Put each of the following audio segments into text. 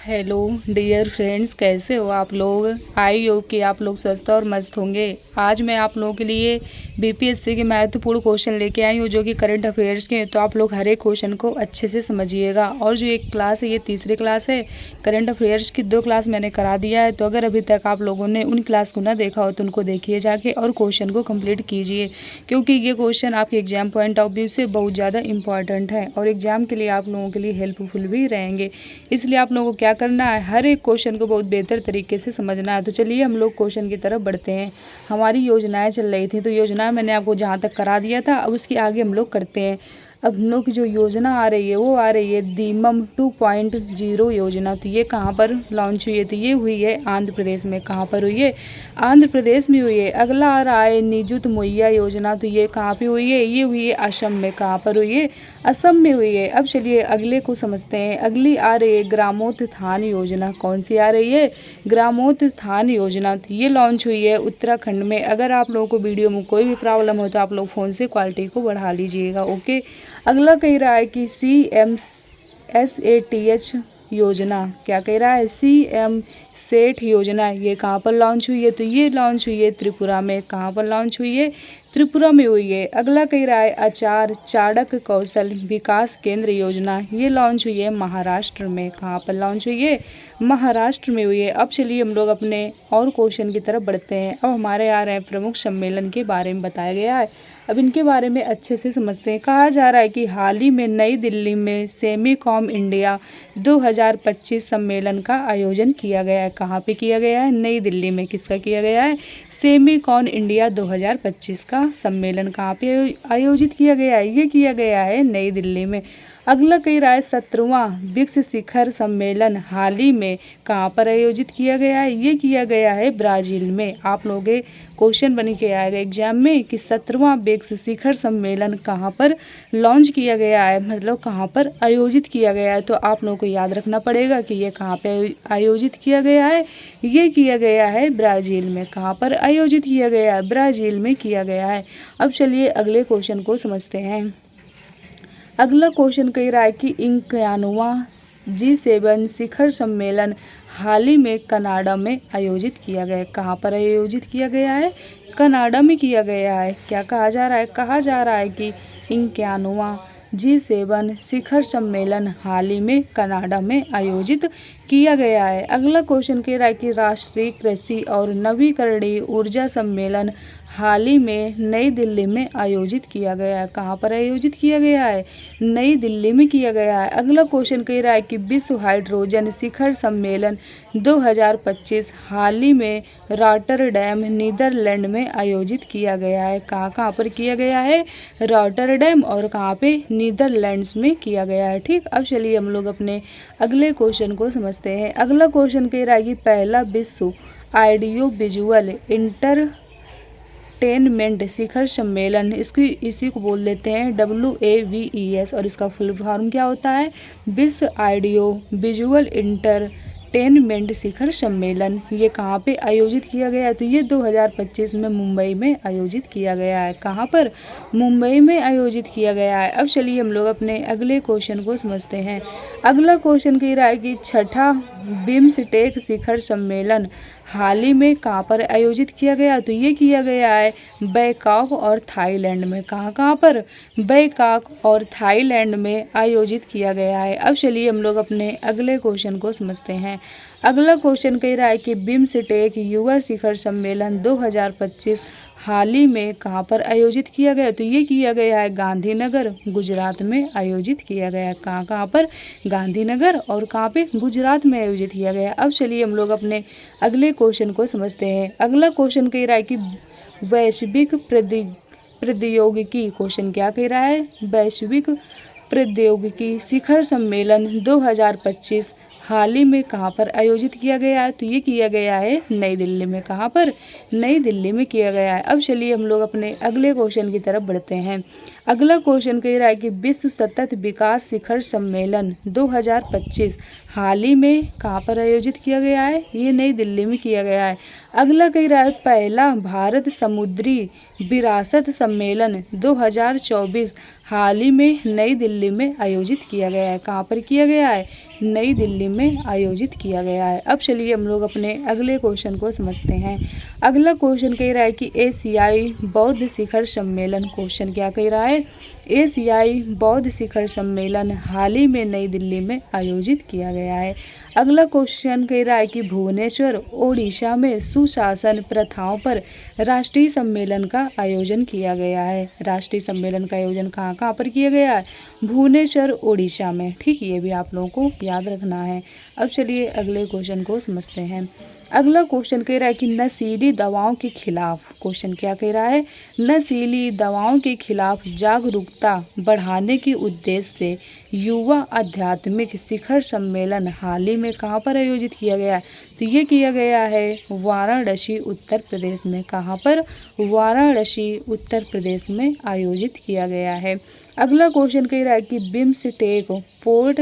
Hello dear friends, कैसे हो आप लोग। आई होप कि आप लोग स्वस्थ और मस्त होंगे। आज मैं आप लोगों के लिए बीपीएससी के महत्वपूर्ण क्वेश्चन लेके आई हूँ जो कि करंट अफेयर्स के हैं। तो आप लोग हर एक क्वेश्चन को अच्छे से समझिएगा। और जो एक क्लास है ये तीसरी क्लास है। करंट अफेयर्स की 2 क्लास मैंने करा दिया है। तो अगर अभी तक आप लोगों ने उन क्लास को ना देखा हो तो उनको देखिए जाके और क्वेश्चन को कम्प्लीट कीजिए, क्योंकि ये क्वेश्चन आपके एग्जाम पॉइंट ऑफ व्यू से बहुत ज़्यादा इंपॉर्टेंट है और एग्जाम के लिए आप लोगों के लिए हेल्पफुल भी रहेंगे। इसलिए आप लोगों को क्या करना है, हर एक क्वेश्चन को बहुत बेहतर तरीके से समझना है। तो चलिए हम लोग क्वेश्चन की तरफ बढ़ते हैं। हमारी योजनाएं चल रही थी, तो योजना मैंने आपको जहाँ तक करा दिया था, अब उसके आगे हम लोग करते हैं। अब हम लोग की जो योजना आ रही है वो आ रही है दीमम 2.0 योजना। तो ये कहाँ पर लॉन्च हुई है, तो ये हुई है आंध्र प्रदेश में। कहाँ पर हुई है, आंध्र प्रदेश में हुई है। अगला आ रहा है निजुत मुहैया योजना। तो ये कहाँ पे हुई है, ये हुई है असम में। कहाँ पर हुई है, असम में हुई है। अब चलिए अगले को समझते हैं। अगली आ रही है ग्रामोत्थान योजना। कौन सी आ रही है, ग्रामोत्थान योजना। तो ये लॉन्च हुई है उत्तराखंड में। अगर आप लोगों को वीडियो में कोई भी प्रॉब्लम हो तो आप लोग फ़ोन से क्वालिटी को बढ़ा लीजिएगा, ओके। अगला कह रहा है कि CMSATH योजना। क्या कह रहा है, CM सेठ योजना। ये कहाँ पर लॉन्च हुई है, तो ये लॉन्च हुई है त्रिपुरा में। कहाँ पर लॉन्च हुई है, त्रिपुरा में हुई है। अगला कह रहा है आचार चाणक कौशल विकास केंद्र योजना। ये लॉन्च हुई है महाराष्ट्र में। कहाँ पर लॉन्च हुई है, महाराष्ट्र में हुई है। अब चलिए हम लोग अपने और क्वेश्चन की तरफ बढ़ते हैं। अब हमारे आ रहे हैं प्रमुख सम्मेलन के बारे में बताया गया है। अब इनके बारे में अच्छे से समझते हैं। कहा जा रहा है कि हाल ही में नई दिल्ली में सेमीकॉम इंडिया 2025 सम्मेलन का आयोजन किया गया है। कहाँ पे किया गया है, नई दिल्ली में। किसका किया गया है, सेमीकॉन इंडिया 2025 का सम्मेलन कहाँ पे आयोजित किया गया है, ये किया गया है नई दिल्ली में। अगला कह रहा है 17वां ब्रिक्स शिखर सम्मेलन हाल ही में कहाँ पर आयोजित किया गया है, ये किया गया है ब्राज़ील में। आप लोग क्वेश्चन बन के आएगा एग्जाम में कि 17वां ब्रिक्स शिखर सम्मेलन कहाँ पर लॉन्च किया गया है, मतलब कहाँ पर आयोजित किया गया है। तो आप लोगों को याद रखना पड़ेगा कि ये कहाँ पे आयोजित किया गया है, ये किया गया है ब्राज़ील में। कहाँ पर आयोजित किया गया है, ब्राज़ील में किया गया है। अब चलिए अगले क्वेश्चन को समझते हैं। अगला क्वेश्चन कह रहा है कि 51वां G7 शिखर सम्मेलन हाल ही में कनाडा में आयोजित किया गया है। कहाँ पर आयोजित किया गया है, कनाडा में किया गया है। क्या कहा जा रहा है, कहा जा रहा है कि 51वां G7 शिखर सम्मेलन हाल ही में कनाडा में आयोजित किया गया है। अगला क्वेश्चन कह रहा है कि राष्ट्रीय कृषि और नवीकरणीय ऊर्जा सम्मेलन हाल ही में नई दिल्ली में आयोजित किया गया है। कहाँ पर आयोजित किया गया है, नई दिल्ली में किया गया है। अगला क्वेश्चन कह रहा है कि विश्व हाइड्रोजन शिखर सम्मेलन 2025 हाल ही में रॉटरडैम नीदरलैंड में आयोजित किया गया है। कहाँ कहाँ पर किया गया है, रॉटरडैम और कहाँ पे, नीदरलैंड्स में किया गया है। ठीक, अब चलिए हम लोग अपने अगले क्वेश्चन को समझते हैं। अगला क्वेश्चन कह रहा है कि पहला विश्व ऑडियो विजुअल इंटरटेनमेंट शिखर सम्मेलन, इसी को बोल देते हैं WAVES, और इसका फुल फॉर्म क्या होता है, विश्व ऑडियो विजुअल इंटरटेनमेंट शिखर सम्मेलन। ये कहाँ पे आयोजित किया गया है, तो ये 2025 में मुंबई में आयोजित किया गया है। कहाँ पर, मुंबई में आयोजित किया गया है। अब चलिए हम लोग अपने अगले क्वेश्चन को समझते हैं। अगला क्वेश्चन कह रहा है कि छठा बिम्स्टेक शिखर सम्मेलन हाल ही में कहाँ पर आयोजित किया गया, तो ये किया गया है बैंकॉक और थाईलैंड में। कहाँ कहाँ पर, बैंकॉक और थाईलैंड में आयोजित किया गया है। अब चलिए हम लोग अपने अगले क्वेश्चन को समझते हैं। अगला क्वेश्चन कह रहा है कि बिम्स्टेक युवा शिखर सम्मेलन 2025 हाल ही में कहाँ पर आयोजित किया गया, तो ये किया गया है गांधीनगर, गुजरात में आयोजित किया गया है। कहाँ कहाँ पर, गांधीनगर और कहाँ पे, गुजरात में आयोजित किया गया है। अब चलिए हम लोग अपने अगले क्वेश्चन को समझते हैं। अगला क्वेश्चन कह रहा है कि वैश्विक प्रौद्योगिकी, क्वेश्चन क्या कह रहा है, वैश्विक प्रौद्योगिकी शिखर सम्मेलन 2025 हाल ही में कहाँ पर आयोजित किया गया है, तो ये किया गया है नई दिल्ली में। कहाँ पर, नई दिल्ली में किया गया है। अब चलिए हम लोग अपने अगले क्वेश्चन की तरफ बढ़ते हैं। अगला क्वेश्चन कह रहा है कि विश्व सतत विकास शिखर सम्मेलन 2025 हाल ही में कहाँ पर आयोजित किया गया है, ये नई दिल्ली में किया गया है। अगला कह रहा है पहला भारत समुद्री विरासत सम्मेलन 2024 हाल ही में नई दिल्ली में आयोजित किया गया है। कहाँ पर किया गया है? नई दिल्ली में आयोजित किया गया है। अब चलिए हम लोग अपने अगले क्वेश्चन को समझते हैं। अगला क्वेश्चन कह रहा है कि एशियाई बौद्ध शिखर सम्मेलन, क्वेश्चन क्या कह रहा है? एशियाई बौद्ध शिखर सम्मेलन हाल ही में नई दिल्ली में आयोजित किया गया है। अगला क्वेश्चन कह रहा है कि भुवनेश्वर ओडिशा में सुशासन प्रथाओं पर राष्ट्रीय सम्मेलन का आयोजन किया गया है। राष्ट्रीय सम्मेलन का आयोजन कहाँ कहाँ पर किया गया है? भुवनेश्वर ओडिशा में। ठीक, ये भी आप लोगों को याद रखना है। अब चलिए अगले क्वेश्चन को समझते हैं। अगला क्वेश्चन कह रहा है कि नशीली दवाओं के खिलाफ, क्वेश्चन क्या कह रहा है? नशीली दवाओं के खिलाफ जागरूकता बढ़ाने के उद्देश्य से युवा आध्यात्मिक शिखर सम्मेलन हाल ही में कहाँ पर आयोजित किया गया है? तो ये किया गया है वाराणसी उत्तर प्रदेश में। कहाँ पर? वाराणसी उत्तर प्रदेश में आयोजित किया गया है। अगला क्वेश्चन कह रहा है कि बिम्सटेक पोर्ट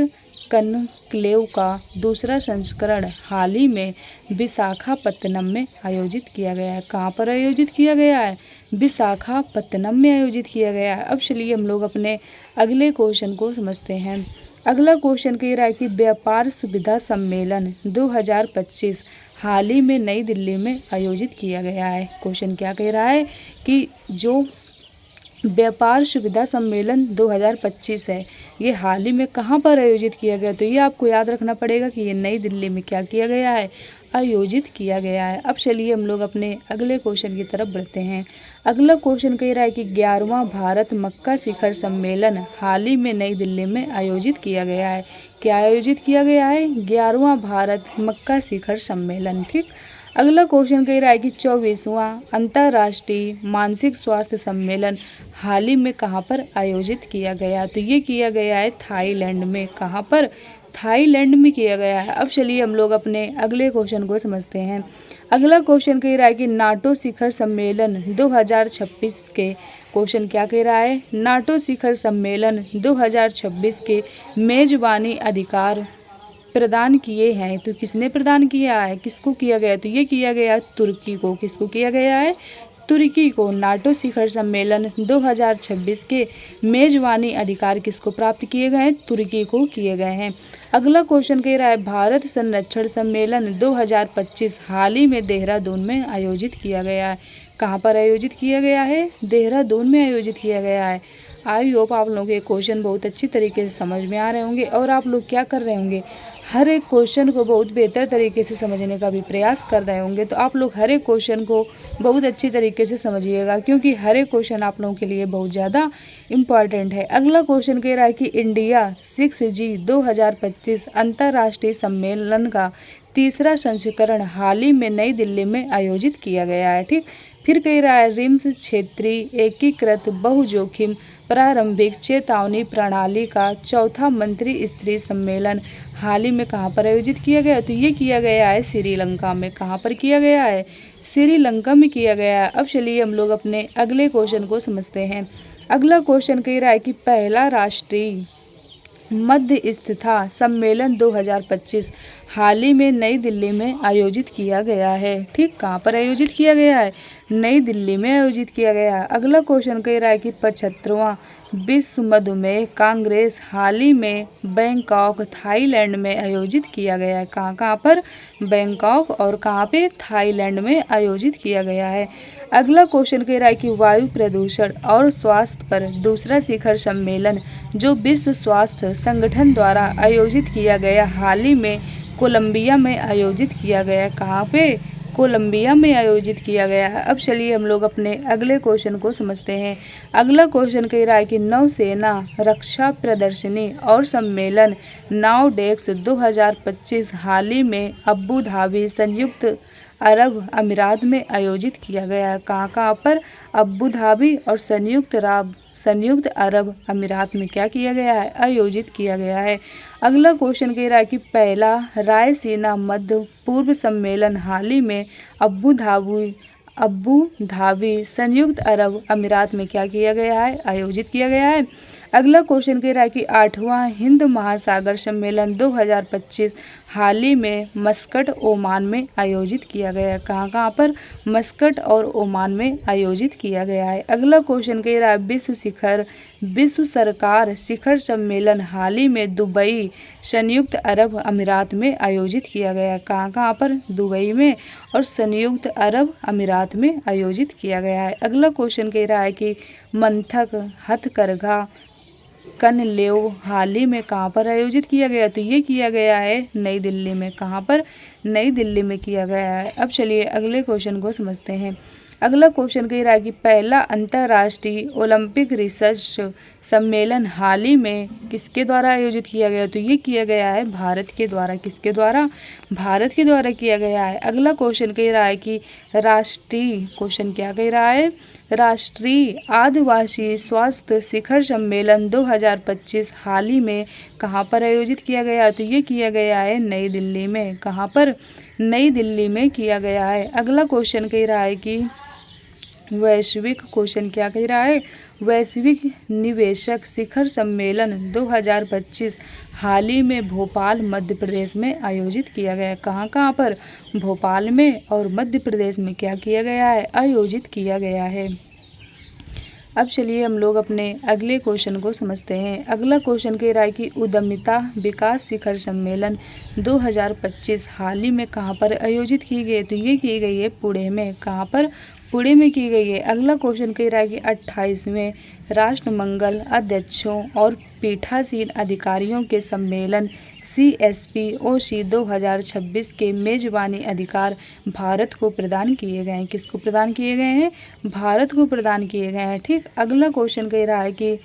कनक्लेव का दूसरा संस्करण हाल ही में विशाखापत्तनम में आयोजित किया गया है। कहाँ पर आयोजित किया गया है? विशाखापत्तनम में आयोजित किया गया है। अब चलिए हम लोग अपने अगले क्वेश्चन को समझते हैं। अगला क्वेश्चन कह रहा है कि व्यापार सुविधा सम्मेलन 2025 हाल ही में नई दिल्ली में आयोजित किया गया है। क्वेश्चन क्या कह रहा है कि जो व्यापार सुविधा सम्मेलन 2025 है, ये हाल ही में कहाँ पर आयोजित किया गया? तो ये आपको याद रखना पड़ेगा कि ये नई दिल्ली में क्या किया गया है? आयोजित किया गया है। अब चलिए हम लोग अपने अगले क्वेश्चन की तरफ बढ़ते हैं। अगला क्वेश्चन कह रहा है कि 11वां भारत मक्का शिखर सम्मेलन हाल ही में नई दिल्ली में आयोजित किया गया है। क्या आयोजित किया गया है? 11वां भारत मक्का शिखर सम्मेलन। ठीक, अगला क्वेश्चन कह रहा है कि 24वां अंतर्राष्ट्रीय मानसिक स्वास्थ्य सम्मेलन हाल ही में कहाँ पर आयोजित किया गया? तो ये किया गया है थाईलैंड में। कहाँ पर? थाईलैंड में किया गया है। अब चलिए हम लोग अपने अगले क्वेश्चन को समझते हैं। अगला क्वेश्चन कह रहा है कि नाटो शिखर सम्मेलन 2026 के, क्वेश्चन क्या कह रहा है? नाटो शिखर सम्मेलन 2026 के मेजबानी अधिकार प्रदान किए हैं। तो किसने प्रदान किया है? किसको किया गया? तो ये किया गया तुर्की को। किसको किया गया है? तुर्की को। नाटो शिखर सम्मेलन 2026 के मेजबानी अधिकार किसको प्राप्त किए गए हैं? तुर्की को किए गए हैं। अगला क्वेश्चन कह रहा है भारत संरक्षण सम्मेलन 2025 हाल ही में देहरादून में आयोजित किया गया है। कहाँ पर आयोजित किया गया है? देहरादून में आयोजित किया गया है। आई होप आप लोगों के क्वेश्चन बहुत अच्छी तरीके से समझ में आ रहे होंगे और आप लोग क्या कर रहे होंगे, हर एक क्वेश्चन को बहुत बेहतर तरीके से समझने का भी प्रयास कर रहे होंगे। तो आप लोग हर एक क्वेश्चन को बहुत अच्छी तरीके से समझिएगा, क्योंकि हर एक क्वेश्चन आप लोगों के लिए बहुत ज़्यादा इम्पॉर्टेंट है। अगला क्वेश्चन कह रहा है कि इंडिया 6G 2025 अंतर्राष्ट्रीय सम्मेलन का तीसरा संस्करण हाल ही में नई दिल्ली में आयोजित किया गया है। ठीक, फिर कह रहा है रिम्स क्षेत्रीय एकीकृत बहुजोखिम प्रारंभिक चेतावनी प्रणाली का चौथा मंत्री स्तरीय सम्मेलन हाल ही में कहाँ पर आयोजित किया गया? तो ये किया गया है श्रीलंका में। कहाँ पर किया गया है? श्रीलंका में किया गया है। अब चलिए हम लोग अपने अगले क्वेश्चन को समझते हैं। अगला क्वेश्चन कह रहा है कि पहला राष्ट्रीय मध्यस्थता सम्मेलन 2025 हाल ही में नई दिल्ली में आयोजित किया गया है। ठीक, कहाँ पर आयोजित किया गया है? नई दिल्ली में आयोजित किया गया है। अगला क्वेश्चन कह रहा है कि 75वां विश्व मधुमेह कांग्रेस हाल ही में बैंकॉक थाईलैंड में आयोजित किया गया है। कहाँ कहाँ पर? बैंकॉक और कहाँ पे? थाईलैंड में आयोजित किया गया है। अगला क्वेश्चन कह रहा है कि वायु प्रदूषण और स्वास्थ्य पर दूसरा शिखर सम्मेलन जो विश्व स्वास्थ्य संगठन द्वारा आयोजित किया गया हाल ही में कोलंबिया में आयोजित किया गया। कहाँ पे? कोलंबिया में आयोजित किया गया है। अब चलिए हम लोग अपने अगले क्वेश्चन को समझते हैं। अगला क्वेश्चन कह रहा है कि नौसेना रक्षा प्रदर्शनी और सम्मेलन नाउडेक्स 2025 हाल ही में अबू धाबी संयुक्त अरब अमीरात में आयोजित किया गया है। कहाँ कहाँ पर? अबू धाबी और संयुक्त अरब अमीरात में क्या किया गया है? आयोजित किया गया है। अगला क्वेश्चन कह रहा है कि पहला रायसीना मध्य पूर्व सम्मेलन हाल ही में अबू धाबी संयुक्त अरब अमीरात में क्या किया गया है? आयोजित किया गया है। अगला क्वेश्चन कह रहा है कि 8वां हिंद महासागर सम्मेलन 2025 हाल ही में मस्कट ओमान में आयोजित किया गया है। कहाँ कहाँ पर? मस्कट और ओमान में आयोजित किया गया है। अगला क्वेश्चन कह रहा है विश्व सरकार शिखर सम्मेलन हाल ही में दुबई संयुक्त अरब अमीरात में आयोजित किया गया है। कहाँ कहाँ पर? दुबई में और संयुक्त अरब अमीरात में आयोजित किया गया है। अगला क्वेश्चन कह रहा है कि मंथक हथकरघा कनलेव हाल ही में कहाँ पर आयोजित किया गया? तो ये किया गया है नई दिल्ली में। कहाँ पर? नई दिल्ली में किया गया है। अब चलिए अगले क्वेश्चन को समझते हैं। अगला क्वेश्चन कह रहा है कि पहला अंतर्राष्ट्रीय ओलंपिक रिसर्च सम्मेलन हाल ही में किसके द्वारा आयोजित किया गया? तो ये किया गया है भारत के द्वारा। किसके द्वारा? भारत के द्वारा किया गया है। अगला क्वेश्चन कह रहा है कि क्वेश्चन क्या कह रहा है? राष्ट्रीय आदिवासी स्वास्थ्य शिखर सम्मेलन 2025 हाल ही में कहाँ पर आयोजित किया गया? तो ये किया गया है नई दिल्ली में। कहाँ पर? नई दिल्ली में किया गया है। अगला क्वेश्चन कह रहा है कि क्वेश्चन क्या कह रहा है? वैश्विक निवेशक शिखर सम्मेलन 2025 हाल ही में भोपाल मध्य प्रदेश में आयोजित किया गया है। कहाँ कहाँ पर? भोपाल में और मध्य प्रदेश में क्या किया गया है? आयोजित किया गया है। अब चलिए हम लोग अपने अगले क्वेश्चन को समझते हैं। अगला क्वेश्चन कह रहा है कि उद्यमिता विकास शिखर सम्मेलन 2025 हाल ही में कहाँ पर आयोजित की गई? तो ये की गई है पुणे में। कहाँ पर? पुणे में की गई है। अगला क्वेश्चन कह रहा है कि 28वें राष्ट्रमंडल अध्यक्षों और पीठासीन अधिकारियों के सम्मेलन CSPOC 2026 के मेजबानी अधिकार भारत को प्रदान किए गए हैं। किसको प्रदान किए गए हैं? भारत को प्रदान किए गए हैं। ठीक। अगला क्वेश्चन कह रहा है कि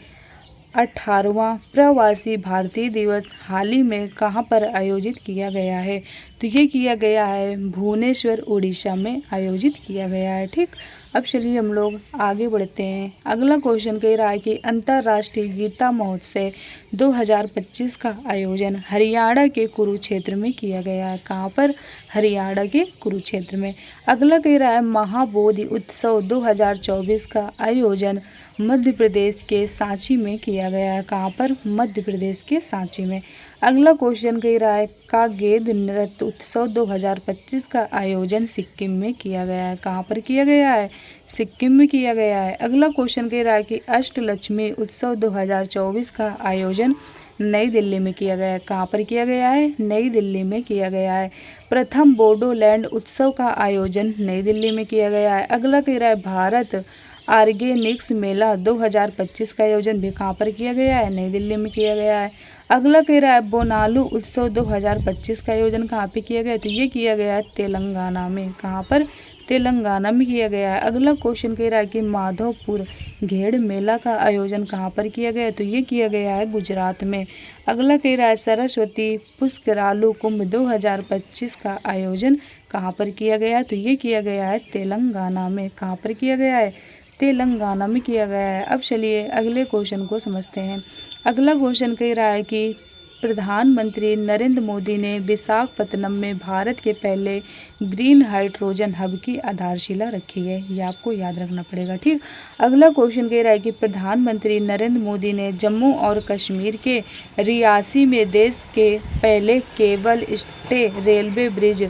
18वां प्रवासी भारतीय दिवस हाल ही में कहाँ पर आयोजित किया गया है? तो ये किया गया है भुवनेश्वर उड़ीसा में आयोजित किया गया है। ठीक। अब चलिए हम लोग आगे बढ़ते हैं। अगला क्वेश्चन कह रहा है कि अंतर्राष्ट्रीय गीता महोत्सव 2025 का आयोजन हरियाणा के कुरुक्षेत्र में किया गया है। कहाँ पर? हरियाणा के कुरुक्षेत्र में। अगला कह रहा है महाबोधि उत्सव 2024 का आयोजन मध्य प्रदेश के सांची में किया गया है। कहाँ पर? मध्य प्रदेश के सांची में। अगला क्वेश्चन कह रहा है कागेद नृत्य उत्सव 2025 का आयोजन सिक्किम में किया गया है। कहाँ पर किया गया है? सिक्किम में किया गया है। अगला क्वेश्चन कह रहा है कि अष्टलक्ष्मी उत्सव 2024 का आयोजन नई दिल्ली में किया गया है। कहाँ पर किया गया है? नई दिल्ली में किया गया है। प्रथम बोडोलैंड उत्सव का आयोजन नई दिल्ली में किया गया है। अगला कह रहा है भारत ऑर्गेनिक्स मेला 2025 का आयोजन भी कहाँ पर किया गया है? नई दिल्ली में किया गया है। अगला कह रहा है बोनालू उत्सव 2025 का आयोजन कहाँ पे किया गया है? तो ये किया गया है तेलंगाना में। कहाँ पर? तेलंगाना में किया गया है। अगला क्वेश्चन कह रहा है कि माधवपुर घेड़ मेला का आयोजन कहाँ पर किया गया है? तो ये किया गया है गुजरात में। अगला कह रहा है सरस्वती पुष्करालू कुंभ 2025 का आयोजन कहाँ पर किया गया है? तो ये किया गया है तेलंगाना में। कहाँ पर किया गया है? तेलंगाना में किया गया है। अब चलिए अगले क्वेश्चन को समझते हैं। अगला क्वेश्चन कह रहा है कि प्रधानमंत्री नरेंद्र मोदी ने विशाखापत्तनम में भारत के पहले ग्रीन हाइड्रोजन हब की आधारशिला रखी है। ये आपको याद रखना पड़ेगा। ठीक। अगला क्वेश्चन कह रहा है कि प्रधानमंत्री नरेंद्र मोदी ने जम्मू और कश्मीर के रियासी में देश के पहले केबल स्टे रेलवे ब्रिज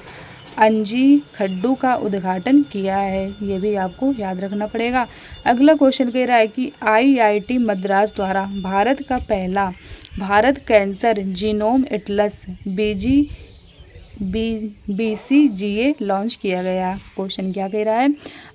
अंजी खड्डू का उद्घाटन किया है। ये भी आपको याद रखना पड़ेगा। अगला क्वेश्चन कह रहा है कि IIT मद्रास द्वारा Bharat cancer genome Atlas BCGA launch किया गया। क्वेश्चन क्या कह रहा है?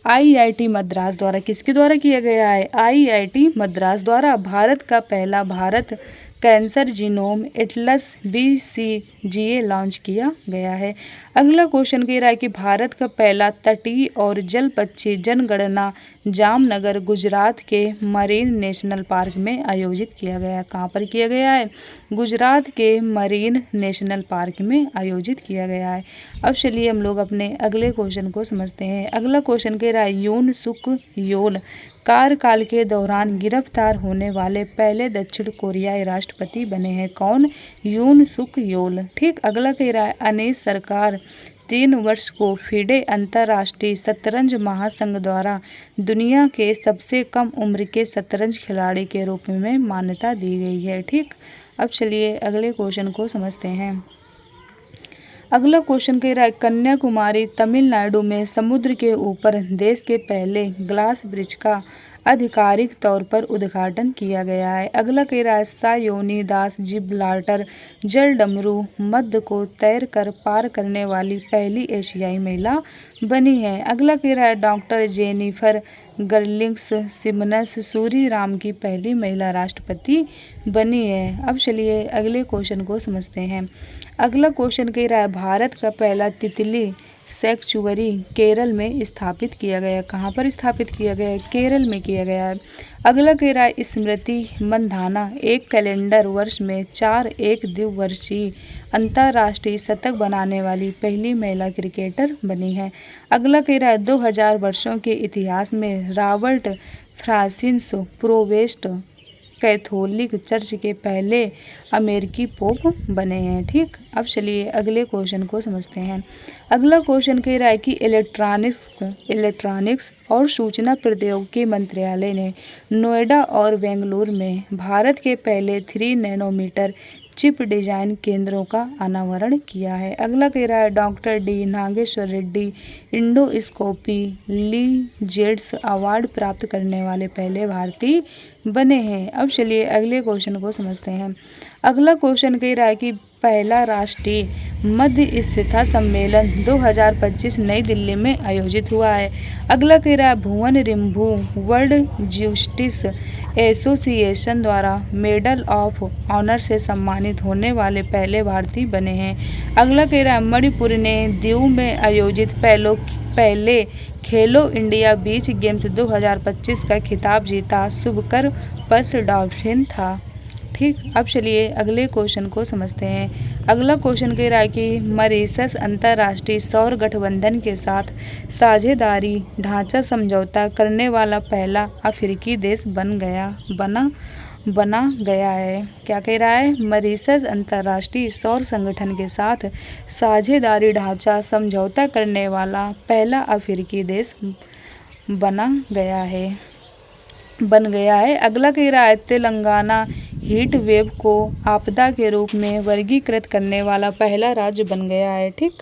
IIT मद्रास द्वारा किसके द्वारा किया गया है? IIT मद्रास द्वारा भारत का पहला Bharat cancer genome Atlas BCGA launch किया गया है। अगला क्वेश्चन कह रहा है कि भारत का पहला तटीय और जल पक्षी जनगणना जामनगर गुजरात के मरीन नेशनल पार्क में आयोजित किया गया। कहाँ पर किया गया है? गुजरात के मरीन नेशनल पार्क में आयोजित किया गया है। अब चलिए हम लोग अपने अगले क्वेश्चन को समझते हैं। अगला क्वेश्चन कह रहा है यून सुक योल कार्यकाल के दौरान गिरफ्तार होने वाले पहले दक्षिण कोरियाई राष्ट्रपति बने हैं। कौन? यून सुक योल। ठीक। अगला कह रहा है अनीस सरकार 3 वर्ष को फिडे अंतर्राष्ट्रीय शतरंज महासंघ द्वारा दुनिया के सबसे कम उम्र के शतरंज खिलाड़ी के रूप में मान्यता दी गई है। ठीक। अब चलिए अगले क्वेश्चन को समझते हैं। अगला क्वेश्चन कह रहा है कन्याकुमारी तमिलनाडु में समुद्र के ऊपर देश के पहले ग्लास ब्रिज का आधिकारिक तौर पर उद्घाटन किया गया है। अगला कह रहा है सायोनी दास जिब्राल्टर जल डमरू मध्य को तैर कर पार करने वाली पहली एशियाई महिला बनी है। अगला कह रहा है डॉक्टर जेनिफर गर्लिंग्स सिमनस सूरीनाम की पहली महिला राष्ट्रपति बनी है। अब चलिए अगले क्वेश्चन को समझते हैं। अगला क्वेश्चन कह रहा है भारत का पहला तितली सैंक्चुअरी केरल में स्थापित किया गया। कहाँ पर स्थापित किया गया है? केरल में किया गया है। अगला कह रहा है स्मृति मंधाना एक कैलेंडर वर्ष में 4 एक दिवसीय अंतर्राष्ट्रीय शतक बनाने वाली पहली महिला क्रिकेटर बनी है। अगला कह रहा है 2000 वर्षों के इतिहास में रॉबर्ट फ्रांसिस प्रोवेस्ट कैथोलिक चर्च के पहले अमेरिकी पोप बने हैं। ठीक, अब चलिए अगले क्वेश्चन को समझते हैं। अगला क्वेश्चन कह रहा है कि इलेक्ट्रॉनिक्स और सूचना प्रौद्योगिकी मंत्रालय ने नोएडा और बेंगलुरु में भारत के पहले 3 नैनोमीटर चिप डिजाइन केंद्रों का अनावरण किया है। अगला कह रहा है doctor D Nageshwar Reddy endoscopy legends award प्राप्त करने वाले पहले भारतीय बने हैं। अब चलिए अगले क्वेश्चन को समझते हैं। अगला क्वेश्चन कह रहा है कि पहला राष्ट्रीय मध्यस्थता सम्मेलन 2025 नई दिल्ली में आयोजित हुआ है। अगला कह रहा है भुवन रिम्भू वर्ल्ड जस्टिस एसोसिएशन द्वारा मेडल ऑफ ऑनर से सम्मानित होने वाले पहले भारतीय बने हैं। अगला कह रहा है मणिपुर ने दीव में आयोजित पहले खेलो इंडिया बीच गेम्स 2025 का खिताब जीता शुभकर पस डॉल्फिन था। ठीक, अब चलिए अगले क्वेश्चन को समझते हैं। अगला क्वेश्चन कह रहा है कि मॉरीशस अंतर्राष्ट्रीय सौर गठबंधन के साथ साझेदारी ढांचा समझौता करने वाला पहला अफ्रीकी देश बना गया है। क्या कह रहा है? मॉरीशस अंतर्राष्ट्रीय सौर संगठन के साथ साझेदारी ढांचा समझौता करने वाला पहला अफ्रीकी देश बन गया है। अगला कह रहा है तेलंगाना हीट वेव को आपदा के रूप में वर्गीकृत करने वाला पहला राज्य बन गया है। ठीक,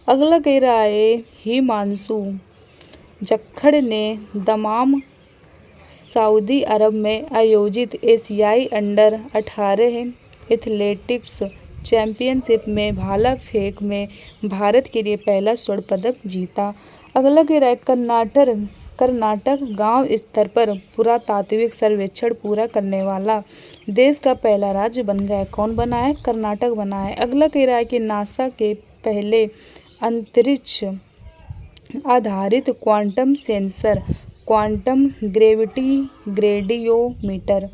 अगला कह रहा है हिमांशु जक्खड़ ने दमाम सऊदी अरब में आयोजित एशियाई अंडर 18 एथलेटिक्स चैंपियनशिप में भाला फेंक में भारत के लिए पहला स्वर्ण पदक जीता। अगला कह रहा है कर्नाटक गांव स्तर पर पुरातात्विक सर्वेक्षण पूरा करने वाला देश का पहला राज्य बन गया। कौन बना है? कर्नाटक बना है। अगला कह रहा है कि नासा के पहले अंतरिक्ष आधारित quantum sensor quantum gravity gradiometer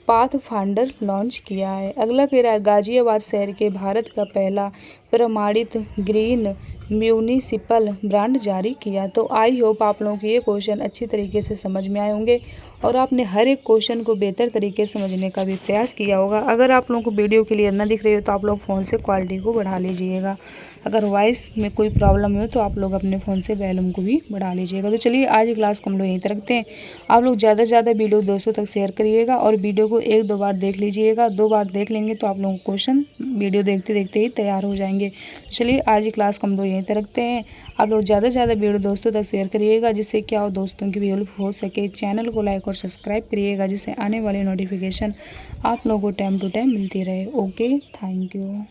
pathfinder launch किया है। अगला कह रहा है गाजियाबाद शहर के भारत का पहला प्रमाणित ग्रीन म्यूनिसिपल ब्रांड जारी किया। तो आई होप आप लोगों को ये क्वेश्चन अच्छी तरीके से समझ में आए होंगे और आपने हर एक क्वेश्चन को बेहतर तरीके से समझने का भी प्रयास किया होगा। अगर आप लोगों को वीडियो क्लियर ना दिख रही हो तो आप लोग फ़ोन से क्वालिटी को बढ़ा लीजिएगा। अगर वॉइस में कोई प्रॉब्लम हो तो आप लोग अपने फ़ोन से वॉल्यूम को भी बढ़ा लीजिएगा। तो चलिए आज की क्लास को हम लोग यहीं तक रखते हैं। आप लोग ज़्यादा से ज़्यादा वीडियो दोस्तों तक शेयर करिएगा और वीडियो को 1-2 बार देख लीजिएगा। 2 बार देख लेंगे तो आप लोगों को क्वेश्चन वीडियो देखते देखते ही तैयार हो जाएंगे। चलिए आज की क्लास को हम लोग यहीं तक रखते हैं। आप लोग ज़्यादा से ज़्यादा वीडियो दोस्तों तक शेयर करिएगा जिससे क्या हो दोस्तों की भी हेल्प हो सके। चैनल को लाइक और सब्सक्राइब करिएगा जिससे आने वाली नोटिफिकेशन आप लोगों को टाइम टू टाइम मिलती रहे। Okay, thank you.